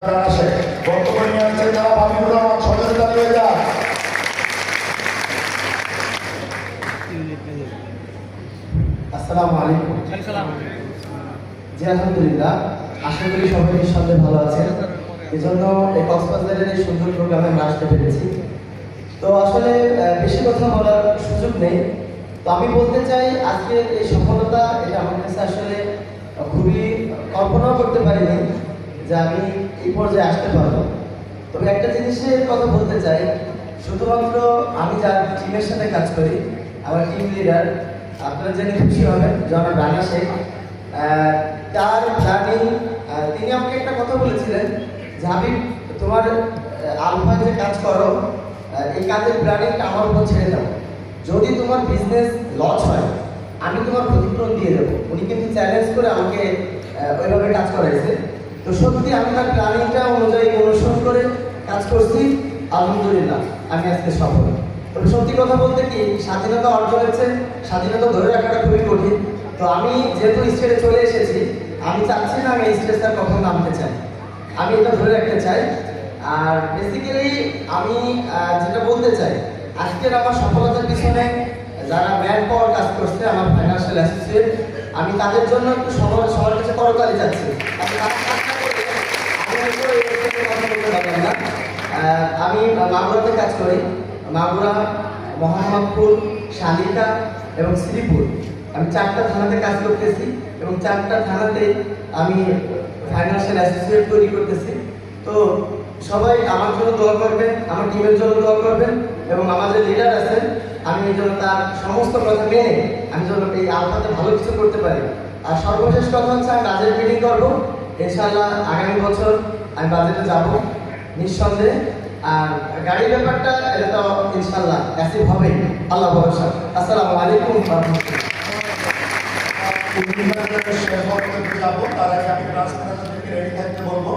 আসে বর্তমানে নিয়ে আসছে যারা বাবিগুলো আমার সদস্য দাঁড়িয়ে যান। আসসালামু আলাইকুম। জি আলহামদুলিল্লাহ, আশা করি সবাই নিঃসন্দেহে ভালো আছেন। এজন্য এই কক্সবাজারের এই সুন্দর প্রোগ্রামে আমরা আসতে পেরেছি। তো আসলে বেশি কথা বলার সুযোগ নেই। তো আমি বলতে চাই আজকের এই সফলতা এটা আমার কাছে আসলে খুবই কল্পনাও করতে পারিনি যে আমি এই পর্যায়ে আসতে পারবো। তবে একটা জিনিসের কথা বলতে চাই, শুধুমাত্র আমি যার টিমের সাথে কাজ করি, আমার টিম লিডার, আপনারা জেনে খুশি হবেন জনাব রানা শেখ, তার প্ল্যানিং, তিনি আমাকে একটা কথা বলেছিলেন যে হাবিব, তোমার আলফায় যে কাজ করো এই কাজের প্ল্যানিংটা আমার উপর ছেড়ে দাও, যদি তোমার বিজনেস লস হয় আমি তোমার ক্ষতিপূরণ দিয়ে দেবো। উনি কিন্তু চ্যালেঞ্জ করে আমাকে ওইভাবে কাজ করাইছে। তো সত্যি আমি তার প্ল্যানিংটা অনুযায়ী অনুসরণ করে কাজ করছি, আলহামদুলিল্লাহ আমি আজকে সফল। তবে সত্যি কথা বলতে কি, স্বাধীনতা অর্জন হচ্ছে, স্বাধীনতা ধরে রাখাটা খুবই কঠিন। তো আমি যেহেতু স্টেজে চলে এসেছি, আমি চাচ্ছি না আমি এই স্টেজটা কখনো নামতে চাই, আমি এটা ধরে রাখতে চাই। আর বেসিক্যালি আমি যেটা বলতে চাই, আজকের আমার সফলতার পিছনে যারা ম্যান পাওয়ার কাজ করছে, আমার ফাইন্যান্সিয়াল অ্যাসোসিয়েট, আমি তাদের জন্য একটু সবার কাছে করতালি চাচ্ছি। আমি মাগুরাতে কাজ করি, মাগুরা, মোহাম্মদপুর, শালিকা এবং শ্রীপুর, আমি 4টা থানাতে কাজ করতেছি এবং 4টা থানাতে আমি ফাইন্যান্সিয়াল অ্যাসোসিয়েট তৈরি করতেছি। তো সবাই আমার জন্য দোয়া করবেন, আমার টিমের জন্য দোয়া করবেন এবং আমার যে লিডার আছেন, আমি এই জন্য তার সমস্ত কথা মেনে আমি যেন এই আলফাতে ভালো কিছু করতে পারি। আর সর্বশেষ কথা হচ্ছে, আমি বাজেট মিটিং করবো ইনশাআল্লাহ। আগামী বছর আমি বাজেটে যাব নিঃসন্দেহে। আর গাড়ির ব্যাপারটা এটা তো ইনশাআল্লাহ অ্যাসিভ হবে, আল্লাহ ভরসা। আসসালামু আলাইকুম ওয়া রাহমাতুল্লাহ। যাবো তার আগে আমি ট্রান্সপারেন্ট রেডি থাকতে বলবো।